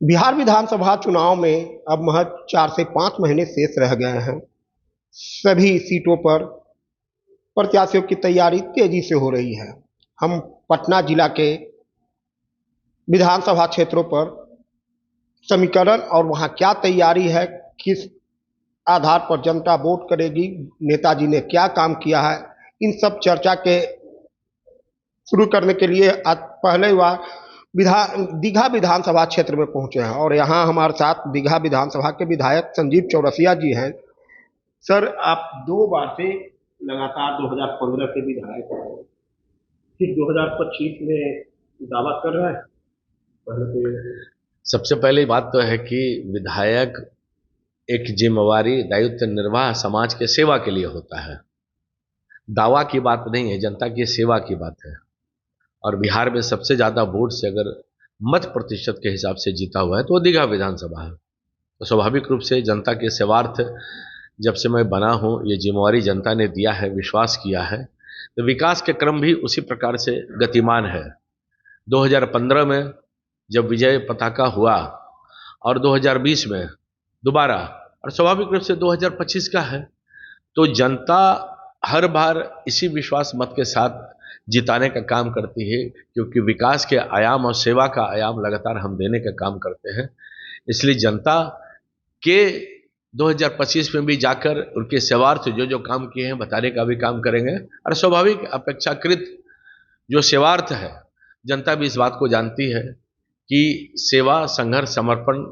बिहार विधानसभा चुनाव में अब महज 4 से 5 महीने शेष रह गए हैं। सभी सीटों पर प्रत्याशियों की तैयारी तेजी से हो रही है। हम पटना जिला के विधानसभा क्षेत्रों पर समीकरण और वहां क्या तैयारी है, किस आधार पर जनता वोट करेगी, नेताजी ने क्या काम किया है, इन सब चर्चा के शुरू करने के लिए आज पहले बार दीघा विधानसभा क्षेत्र में पहुंचे हैं और यहाँ हमारे साथ दीघा विधानसभा के विधायक संजीव चौरसिया जी हैं। सर, आप 2 बार से लगातार 2015 से विधायक हैं, फिर 2025 में दावा कर रहे हैं। पहले तो सबसे पहली बात तो है कि विधायक एक जिम्मेवारी दायित्व निर्वाह समाज के सेवा के लिए होता है। दावा की बात नहीं है, जनता की सेवा की बात है। और बिहार में सबसे ज़्यादा वोट से अगर मत प्रतिशत के हिसाब से जीता हुआ है तो वो दीघा विधानसभा है। तो स्वाभाविक रूप से जनता के सेवार्थ जब से मैं बना हूँ, ये जिम्मेवारी जनता ने दिया है, विश्वास किया है, तो विकास के क्रम भी उसी प्रकार से गतिमान है। 2015 में जब विजय पताका हुआ और 2020 में दोबारा, और स्वाभाविक रूप से 2025 का है, तो जनता हर बार इसी विश्वास मत के साथ जिताने का काम करती है, क्योंकि विकास के आयाम और सेवा का आयाम लगातार हम देने का काम करते हैं। इसलिए जनता के 2025 में भी जाकर उनके सेवार्थ जो जो काम किए हैं बताने का भी काम करेंगे। और स्वाभाविक अपेक्षाकृत जो सेवार्थ है, जनता भी इस बात को जानती है कि सेवा, संघर्ष, समर्पण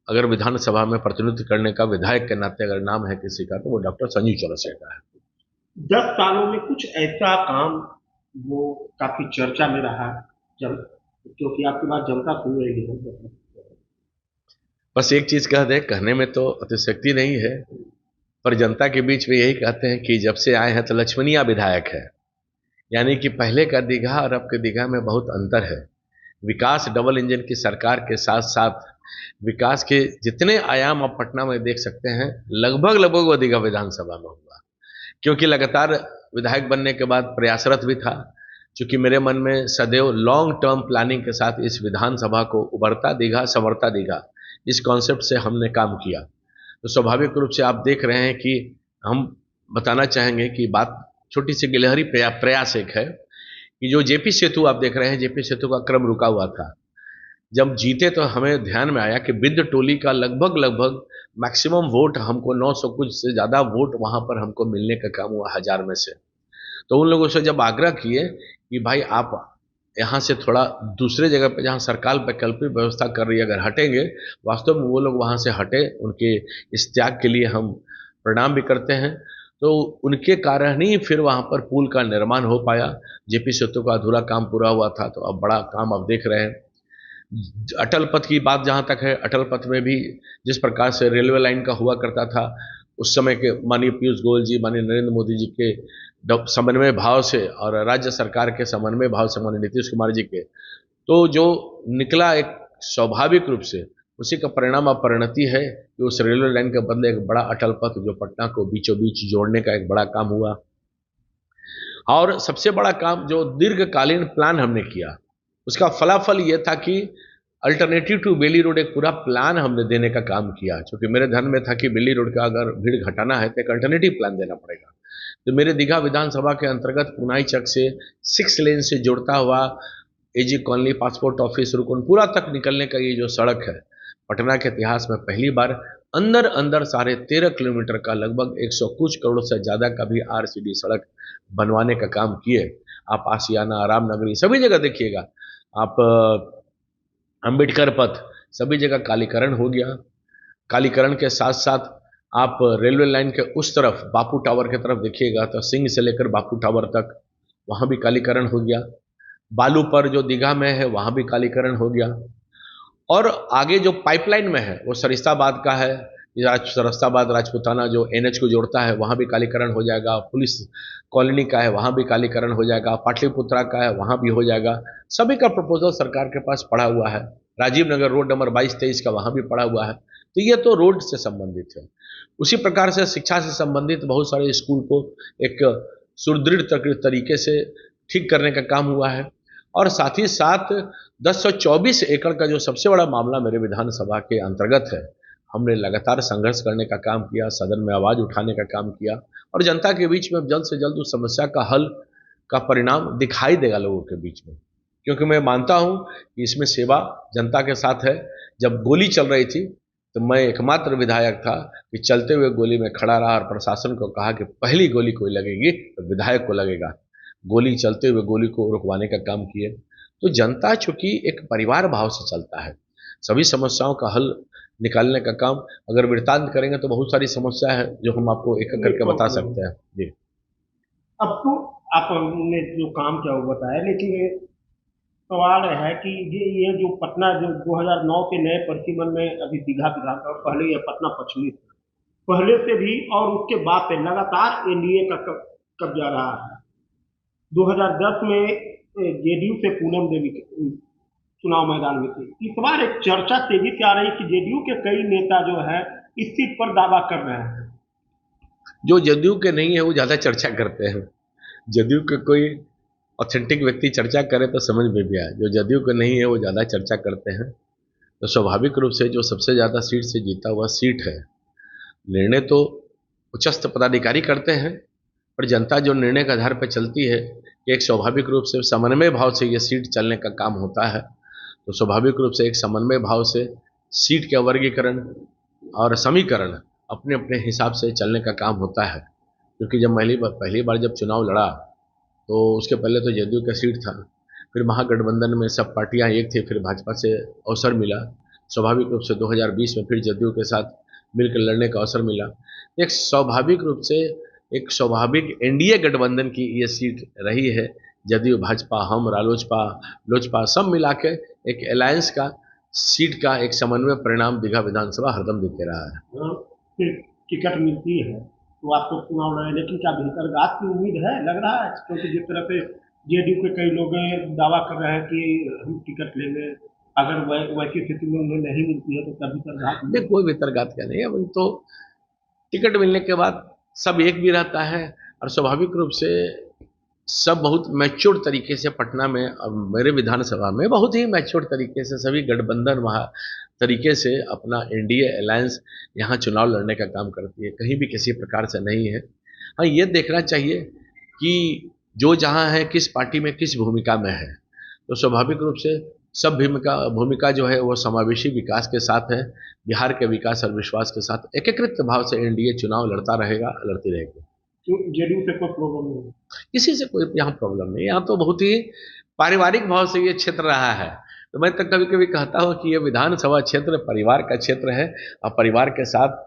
अगर विधानसभा में प्रतिनिधित्व करने का विधायक के नाते अगर नाम है किसी का, तो वो डॉक्टर संजीव चौरसिया का है। 10 सालों में कुछ ऐसा काम वो काफी चर्चा में रहा, जब क्योंकि आपकी बात जनता सुन रही है। बस एक चीज कह दे, कहने में तो अतिशक्ति नहीं है, पर जनता के बीच में यही कहते हैं कि जब से आए हैं तो लक्ष्मणिया विधायक है। यानी कि पहले का दीघा और अब के दीघा में बहुत अंतर है। विकास डबल इंजन की सरकार के साथ साथ विकास के जितने आयाम आप पटना में देख सकते हैं, लगभग लगभग वो दीघा विधानसभा में हुआ। क्योंकि लगातार विधायक बनने के बाद प्रयासरत भी था, क्योंकि मेरे मन में सदैव लॉन्ग टर्म प्लानिंग के साथ इस विधानसभा को उभरता दीघा, संवरता दीघा, इस कॉन्सेप्ट से हमने काम किया। तो स्वाभाविक रूप से आप देख रहे हैं कि हम बताना चाहेंगे कि बात छोटी सी गिलहरी प्रयास एक है कि जो जेपी सेतु आप देख रहे हैं, जेपी सेतु का क्रम रुका हुआ था। जब जीते तो हमें ध्यान में आया कि बिद्ध टोली का लगभग लगभग मैक्सिमम वोट हमको 900 कुछ से ज़्यादा वोट वहाँ पर हमको मिलने का काम हुआ 1000 में से। तो उन लोगों से जब आग्रह किए कि भाई आप यहाँ से थोड़ा दूसरे जगह पे जहाँ सरकार वैकल्पिक व्यवस्था कर रही है अगर हटेंगे, वास्तव में वो लोग वहाँ से हटे, उनके इस त्याग के लिए हम प्रणाम भी करते हैं। तो उनके कारण ही फिर वहाँ पर पुल का निर्माण हो पाया। जेपी सेतु का अधूरा काम पूरा हुआ था, तो अब बड़ा काम आप देख रहे हैं। अटल पथ की बात जहाँ तक है, अटल पथ में भी जिस प्रकार से रेलवे लाइन का हुआ करता था, उस समय के माननीय पीयूष गोयल जी, माननीय नरेंद्र मोदी जी के समन्वय भाव से और राज्य सरकार के समन्वय भाव से माननीय नीतीश कुमार जी के, तो जो निकला एक स्वाभाविक रूप से उसी का परिणाम अब परिणति है कि उस रेलवे लाइन के बदले एक बड़ा अटल पथ जो पटना को बीचों बीच जोड़ने का एक बड़ा काम हुआ। और सबसे बड़ा काम जो दीर्घकालीन प्लान हमने किया, उसका फलाफल ये था कि अल्टरनेटिव टू बेली रोड एक पूरा प्लान हमने देने का काम किया। क्योंकि मेरे ध्यान में था कि बेली रोड का अगर भीड़ घटाना है तो एक अल्टरनेटिव प्लान देना पड़ेगा। तो मेरे दीघा विधानसभा के अंतर्गत पुनाई चक से 6 लेन से जुड़ता हुआ AG colony, passport office, Rukanpura तक निकलने का ये जो सड़क है, पटना के इतिहास में पहली बार अंदर अंदर 13.5 किलोमीटर का लगभग 100 कुछ करोड़ से ज़्यादा का भी आरसीडी सड़क बनवाने का काम किए। आप आसियाना, रामनगरी, सभी जगह देखिएगा आप, अंबेडकर पथ, सभी जगह कालीकरण हो गया। कालीकरण के साथ साथ आप रेलवे लाइन के उस तरफ बापू टावर की तरफ देखिएगा तो सिंह से लेकर बापू टावर तक वहाँ भी कालीकरण हो गया। बालू पर जो दीघा में है वहाँ भी कालीकरण हो गया। और आगे जो पाइपलाइन में है वो सरिस्ताबाद का है, सरिस्ताबाद राजपूताना जो एनएच को जोड़ता है वहाँ भी कालीकरण हो जाएगा। पुलिस कॉलोनी का है वहाँ भी कालीकरण हो जाएगा। पाटलिपुत्रा का है वहाँ भी हो जाएगा। सभी का प्रपोजल सरकार के पास पड़ा हुआ है। राजीव नगर रोड नंबर 22-23 का वहाँ भी पड़ा हुआ है। तो ये तो रोड से संबंधित है। उसी प्रकार से शिक्षा से संबंधित बहुत सारे स्कूल को एक सुदृढ़ तरीके से ठीक करने का काम हुआ है। और साथ ही साथ 1024 एकड़ का जो सबसे बड़ा मामला मेरे विधानसभा के अंतर्गत है, हमने लगातार संघर्ष करने का काम किया, सदन में आवाज़ उठाने का काम किया और जनता के बीच में जल्द से जल्द उस समस्या का हल का परिणाम दिखाई देगा लोगों के बीच में, क्योंकि मैं मानता हूं कि इसमें सेवा जनता के साथ है। जब गोली चल रही थी तो मैं एकमात्र विधायक था कि चलते हुए गोली में खड़ा रहा और प्रशासन को कहा कि पहली गोली कोई लगेगी तो विधायक को लगेगा। गोली चलते हुए गोली को रुकवाने का काम किए। तो जनता चूंकि एक परिवार भाव से चलता है, सभी समस्याओं का हल निकालने का काम अगर वृत्तांत करेंगे तो बहुत सारी समस्या है जो हम आपको एक एक करके बता सकते हैं। जी, अब तो आपने जो काम किया वो बताया, लेकिन सवाल है कि ये जो पटना जो 2009 के नए परिसीमन में अभी दीघा विधानसभा, पहले ये पटना पश्चिमी था, पहले से भी और उसके बाद से लगातार एनडीए का कब्जा रहा है। 2010 में जेडीयू से पूनम देवी चुनाव मैदान में थे। इस बार एक चर्चा तेजी से आ रही कि जेडीयू के कई नेता जो है इस सीट पर दावा कर रहे हैं। जो जदयू के नहीं है वो ज़्यादा चर्चा करते हैं। जदयू के कोई ऑथेंटिक व्यक्ति चर्चा करे तो समझ में भी आए, जो जदयू के नहीं है वो ज़्यादा चर्चा करते हैं। तो स्वाभाविक रूप से जो सबसे ज़्यादा सीट से जीता हुआ सीट है, निर्णय तो उच्चस्थ पदाधिकारी करते हैं, पर जनता जो निर्णय के आधार पर चलती है कि एक स्वाभाविक रूप से समन्वय भाव से ये सीट चलने का काम होता है। तो स्वाभाविक रूप से एक समन्वय भाव से सीट के वर्गीकरण और समीकरण अपने अपने हिसाब से चलने का काम होता है। क्योंकि जब पहली बार जब चुनाव लड़ा तो उसके पहले तो जदयू का सीट था, फिर महागठबंधन में सब पार्टियां एक थी, फिर भाजपा से अवसर मिला। स्वाभाविक रूप से 2020 में फिर जदयू के साथ मिलकर लड़ने का अवसर मिला। एक स्वाभाविक रूप से एक स्वाभाविक एनडीए गठबंधन की ये सीट रही है। जदयू, भाजपा, हम, रालोसपा, लोजपा सब मिला के एक अलायंस का सीट का एक समन्वय परिणाम दीघा विधानसभा हरदम देते रहा है। फिर टिकट मिलती है तो आपको चुनाव लड़े, लेकिन क्या भीतरघात की उम्मीद है, लग रहा है? क्योंकि जिस तरह से जेडीयू के कई लोग दावा कर रहे हैं कि हम टिकट लेंगे, अगर वैसी स्थिति में उन्हें नहीं मिलती है तो क्या भीतरघात? नहीं, कोई भीतरघात का नहीं है। वही तो टिकट मिलने के बाद सब एक भी रहता है और स्वाभाविक रूप से सब बहुत मैच्योर तरीके से पटना में और मेरे विधानसभा में बहुत ही मैच्योर तरीके से सभी गठबंधन वहाँ तरीके से अपना एनडीए अलायंस यहाँ चुनाव लड़ने का काम करती है, कहीं भी किसी प्रकार से नहीं है। हाँ, ये देखना चाहिए कि जो जहाँ है किस पार्टी में किस भूमिका में है, तो स्वाभाविक रूप से सब भूमिका जो है वो समावेशी विकास के साथ है, बिहार के विकास और विश्वास के साथ एकीकृत भाव से एनडीए चुनाव लड़ता रहेगा, लड़ती रहेगी। जेडीयू से कोई प्रॉब्लम नहीं, किसी से कोई यहाँ प्रॉब्लम नहीं। यहाँ तो बहुत ही पारिवारिक भाव से ये क्षेत्र रहा है। तो मैं तो कभी कभी कहता हूँ कि ये विधानसभा क्षेत्र परिवार का क्षेत्र है और परिवार के साथ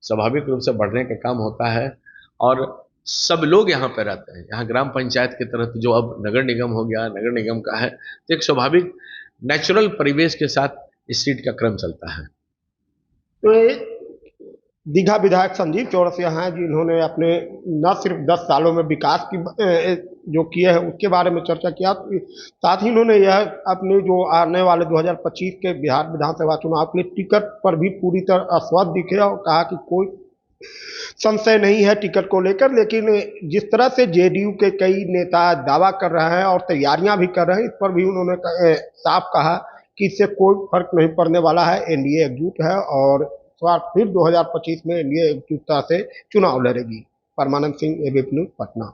स्वाभाविक रूप से बढ़ने का काम होता है और सब लोग यहाँ पे रहते हैं। यहाँ ग्राम पंचायत की तरह जो अब नगर निगम हो गया, नगर निगम का है, तो एक स्वाभाविक नेचुरल परिवेश के साथ इस सीट का क्रम चलता है। तो दीघा विधायक संजीव चौरसिया हैं जिन्होंने अपने न सिर्फ 10 सालों में विकास की जो किया है उसके बारे में चर्चा किया, साथ ही उन्होंने यह अपने जो आने वाले 2025 के बिहार विधानसभा चुनाव के लिए टिकट पर भी पूरी तरह आश्वस्त दिखे और कहा कि कोई संशय नहीं है टिकट को लेकर। लेकिन जिस तरह से जेडीयू के कई नेता दावा कर रहे हैं और तैयारियां भी कर रहे हैं, इस पर भी उन्होंने साफ कहा कि इससे कोई फर्क नहीं पड़ने वाला है, एनडीए एकजुट है और इस बार फिर 2025 में एनडीए एकजुटता से चुनाव लड़ेगी। परमानंद सिंह, एबीपी न्यूज़, पटना।